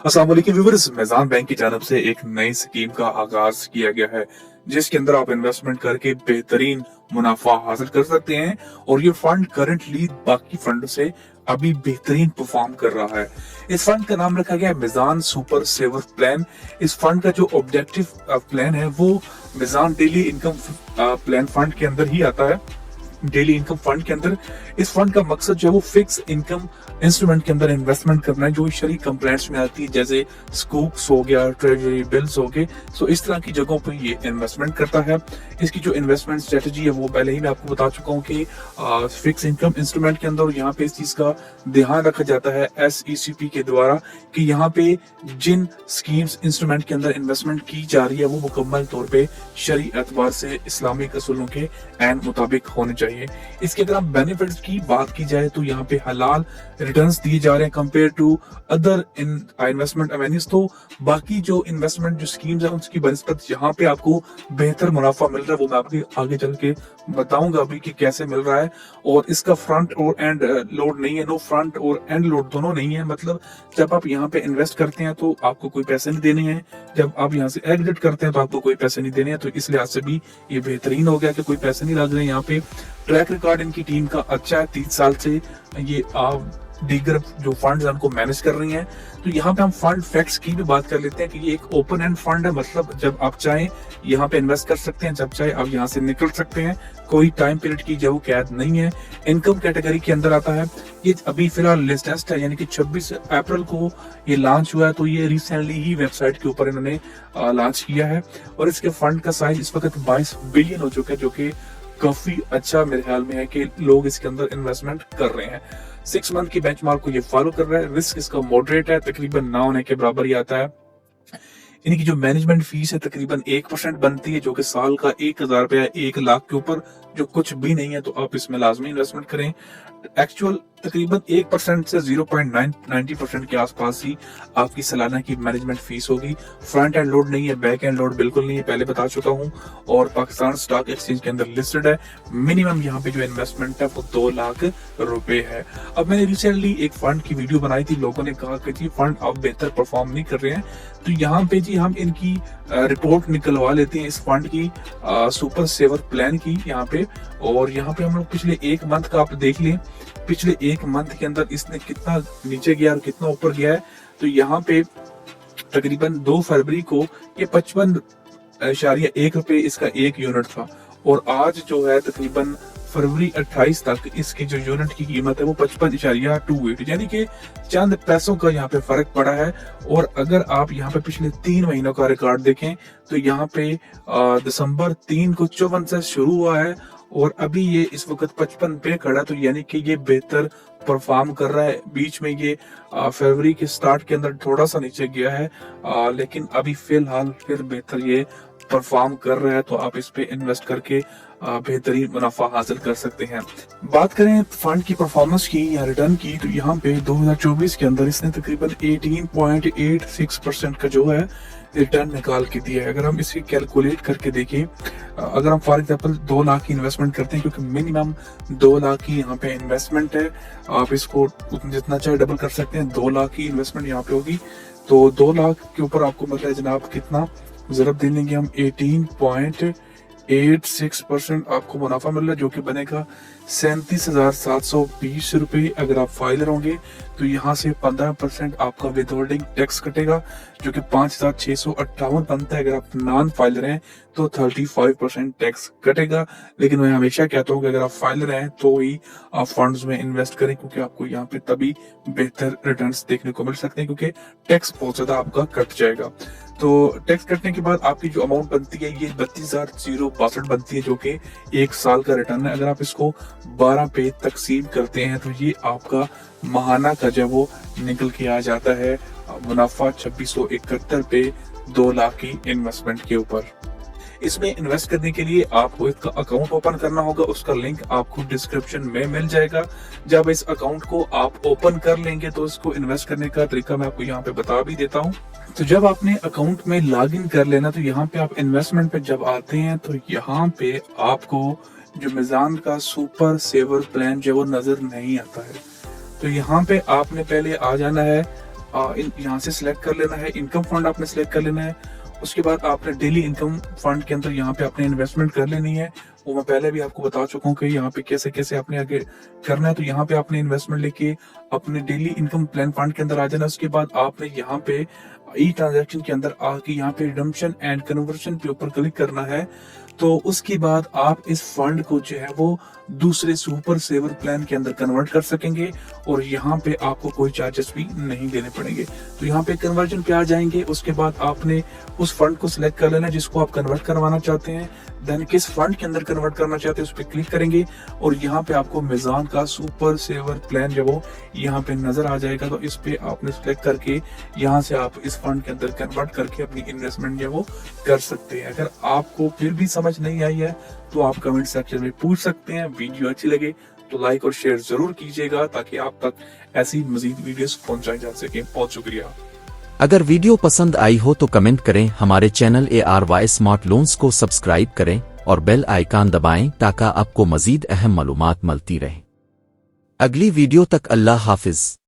अस्सलाम वालेकुम viewers, Meezan bank की जानब से एक नई स्कीम का आगाज किया गया है जिसके अंदर आप इन्वेस्टमेंट करके बेहतरीन मुनाफा हासिल कर सकते हैं। और ये फंड करंटली बाकी फंड से अभी बेहतरीन परफॉर्म कर रहा है। इस फंड का नाम रखा गया है मिज़ान सुपर सेवर प्लान। इस फंड का जो ऑब्जेक्टिव प्लान है वो Meezan daily income plan fund के अंदर ही आता है। डेली इनकम फंड के अंदर इस फंड का मकसद जो है वो फिक्स इनकम इंस्ट्रूमेंट के अंदर इन्वेस्टमेंट करना है जो शरी कंप्लेंट्स में आती है, जैसे स्कूप्स हो गया, ट्रेजरी बिल्स हो गए। सो इस तरह की जगहों पर ये इन्वेस्टमेंट करता है। इसकी जो इन्वेस्टमेंट स्ट्रेटजी है वो पहले ही मैं आपको बता चुका हूँ कि फिक्स इनकम इंस्ट्रूमेंट के अंदर यहाँ पे इस चीज का ध्यान रखा जाता है SECP के द्वारा कि यहाँ पे जिन स्कीम्स इंस्ट्रूमेंट के अंदर इन्वेस्टमेंट की जा रही है वो मुकम्मल तौर पे शरी एतबार से इस्लामिक असूलों के एन मुताबिक होने चाहिए। इसके अगर हम बेनिफिट्स की बात की जाए तो यहाँ पे हलाल रिटर्न्स दिए जा रहे हैं compare to other investment avenues. तो बाकी जो इन्वेस्टमेंट जो स्कीम्स है उसकी बनिस्बत यहाँ पे आपको बेहतर मुनाफा मिल रहा है, वो मैं आपको आगे चल के बताऊंगा अभी कि कैसे मिल रहा है। और इसका फ्रंट और एंड लोड नहीं है, नो फ्रंट और एंड लोड दोनों नहीं है। मतलब जब आप यहाँ पे इन्वेस्ट करते हैं तो आपको कोई पैसे नहीं देने हैं, जब आप यहाँ से एग्जिट करते हैं तो आपको कोई पैसे नहीं देने हैं। तो इस लिहाज से भी ये बेहतरीन हो गया कि कोई पैसे नहीं लग रहे हैं। यहाँ पे ट्रैक रिकॉर्ड इनकी टीम का अच्छा है, 30 साल से ये दीगर जो फंड उनको मैनेज कर रही हैं। तो यहाँ पे हम फंड फैक्ट्स की भी बात कर लेते हैं कि ये एक ओपन एंड फंड है, मतलब जब आप चाहें यहाँ पे इन्वेस्ट कर सकते हैं, जब चाहे आप यहाँ से निकल सकते हैं। कोई टाइम पीरियड की जो कैद नहीं है। इनकम कैटेगरी के अंदर आता है। ये अभी फिलहाल लेटेस्ट है, यानी कि 26 अप्रैल को ये लॉन्च हुआ है। तो ये रिसेंटली ही वेबसाइट के ऊपर इन्होंने लॉन्च किया है। और इसके फंड का साइज इस वक्त 22 बिलियन हो चुका है, जो कि काफी अच्छा मेरे ख्याल में है कि लोग इसके अंदर इन्वेस्टमेंट कर रहे हैं। 6 मंथ की बेंचमार्क को ये फॉलो कर रहा है। रिस्क इसका मॉडरेट है, तकरीबन ना होने के बराबर ही आता है। इनकी जो मैनेजमेंट फीस है तकरीबन 1% बनती है, जो कि साल का 1000 रुपया 1 लाख के ऊपर, जो कुछ भी नहीं है। तो आप इसमें लाजमी इन्वेस्टमेंट करें। एक्चुअल तकरीबन 1% से 0.90% के आसपास ही आपकी सालाना की मैनेजमेंट फीस होगी। फ्रंट एंड लोड नहीं है, बैक एंड लोड बिल्कुल नहीं है, पहले बता चुका हूँ। और पाकिस्तान स्टॉक एक्सचेंज के अंदर लिस्टेड है। मिनिमम यहाँ पे जो इन्वेस्टमेंट है वो 2 लाख रुपए है। अब मैंने रिसेंटली एक फंड की वीडियो बनाई थी, लोगों ने कहा कि जी फंड अब बेहतर परफॉर्म नहीं कर रहे हैं। तो यहाँ पे जी हम इनकी रिपोर्ट निकलवा लेते हैं इस फंड की, सुपर सेवर प्लान की यहाँ पे। और यहाँ पे हम लोग पिछले 1 मंथ का आप देख लें, पिछले 1 मंथ के अंदर इसने कितना नीचे गया और कितना ऊपर गया है। तो यहाँ पे तकरीबन 2 फरवरी को ये 55.1 रुपए इसका 1 यूनिट था। और आज जो है तकरीबन फरवरी 28 तक इसकी जो यूनिट की कीमत है वो 55.28, यानी कि चंद पैसों का यहाँ पे फर्क पड़ा है। और अगर आप यहाँ पे पिछले 3 महीनों का रिकॉर्ड देखें तो यहाँ पे दिसंबर 3 को 54 से शुरू हुआ है और अभी ये इस वक्त 55 पे खड़ा। तो यानी कि ये बेहतर परफॉर्म कर रहा है। बीच में ये फरवरी के स्टार्ट के अंदर थोड़ा सा नीचे गया है, लेकिन अभी फिलहाल फिर बेहतर ये परफॉर्म कर रहा है। तो आप इस पे इन्वेस्ट करके बेहतरीन मुनाफा हासिल कर सकते हैं। बात करें फंड की परफॉर्मेंस की या रिटर्न की, तो यहाँ पे 2024 के अंदर इसने तकरीबन 18.86% का जो है रिटर्न निकाल के दिया है। अगर हम इसे कैलकुलेट करके देखें, अगर हम फॉर एग्जांपल 2 लाख की इन्वेस्टमेंट करते हैं, क्योंकि मिनिमम 2 लाख की यहाँ पे इन्वेस्टमेंट है, आप इसको जितना चाहे डबल कर सकते हैं। 2 लाख की इन्वेस्टमेंट यहाँ पे होगी तो 2 लाख के ऊपर आपको मतलब है जनाब कितना जरूर दे लेंगे हम 18.86% आपको मुनाफा मिल रहा है, जो कि बनेगा 37,720 रुपए। अगर आप फाइलर होंगे तो यहाँ से 15% आपका विदहोल्डिंग टैक्स कटेगा, जो कि 5,658 बनता है। अगर आप नॉन फाइलर हैं तो 35% टैक्स कटेगा। लेकिन मैं हमेशा कहता हूँ कि अगर आप फाइलर हैं तो ही आप फंड्स में इन्वेस्ट करें, क्योंकि आपको यहाँ पे तभी बेहतर रिटर्न्स देखने को मिल सकते हैं, क्योंकि टैक्स बहुत ज्यादा आपका कट जाएगा। तो टैक्स कटने के बाद आपकी जो अमाउंट बनती है ये 32,062 बनती है, जो कि 1 साल का रिटर्न है। अगर आप इसको 12 पे तकसीम करते हैं तो ये आपका माहाना का जो वो निकल के आ जाता है मुनाफा 2671 पे 2 लाख की इन्वेस्टमेंट के ऊपर। इसमें इन्वेस्ट करने के लिए आपको इसका अकाउंट ओपन करना होगा, उसका लिंक आपको डिस्क्रिप्शन में मिल जाएगा। जब इस अकाउंट को आप ओपन कर लेंगे तो इसको इन्वेस्ट करने का तरीका मैं आपको यहाँ पे बता भी देता हूँ। तो जब आपने अकाउंट में लॉग इन कर लेना, तो यहाँ पे आप इन्वेस्टमेंट पे जब आते हैं तो यहाँ पे आपको जो मिज़ान का सुपर सेवर प्लान जो वो नजर नहीं आता है। तो यहाँ पे आपने पहले आ जाना है यहाँ से सिलेक्ट कर लेना है, इनकम फंड आपने सिलेक्ट कर लेना है। उसके बाद आपने डेली इनकम फंड के अंदर यहाँ पे आपने इन्वेस्टमेंट कर लेनी है। वो मैं पहले भी आपको बता चुका हूँ कि यहाँ पे कैसे कैसे आपने आगे करना है। तो यहाँ पे आपने इन्वेस्टमेंट लेके अपने डेली इनकम प्लान फंड के अंदर आ जाना। उसके बाद आपने यहाँ पे ई ट्रांजेक्शन के अंदर आके यहाँ पे रिडम्पशन एंड कन्वर्शन के ऊपर क्लिक करना है। तो उसके बाद आप इस फंड को जो है वो दूसरे सुपर सेवर प्लान के अंदर कन्वर्ट कर सकेंगे और यहाँ पे आपको कोई चार्जेस भी नहीं देने पड़ेंगे। तो यहाँ पे कन्वर्जन पे आ जाएंगे। उसके बाद आपने उस फंड को सिलेक्ट कर लेना जिसको आप कन्वर्ट करवाना चाहते हैं। देन किस फंड के अंदर कन्वर्ट करना चाहते हैं उस पर क्लिक करेंगे और यहाँ पे आपको मिजान का सुपर सेवर प्लान जो वो यहाँ पे नजर आ जाएगा। तो इस पे आपने सिलेक्ट करके यहाँ से आप इस फंड के अंदर कन्वर्ट करके अपनी इन्वेस्टमेंट जो वो कर सकते हैं। अगर आपको फिर भी समझ नहीं आई है तो आप कमेंट सेक्शन में पूछ सकते हैं। वीडियो अच्छी लगे तो लाइक और शेयर जरूर कीजिएगा ताकि आप तक ऐसी मजीद वीडियोस पहुंचाई जा सके। बहुत शुक्रिया। अगर वीडियो पसंद आई हो तो कमेंट करें, हमारे चैनल ARY स्मार्ट लोन्स को सब्सक्राइब करें और बेल आइकन दबाएं ताकि आपको मजीद अहम मालूमात मिलती रहे। अगली वीडियो तक अल्लाह हाफिज।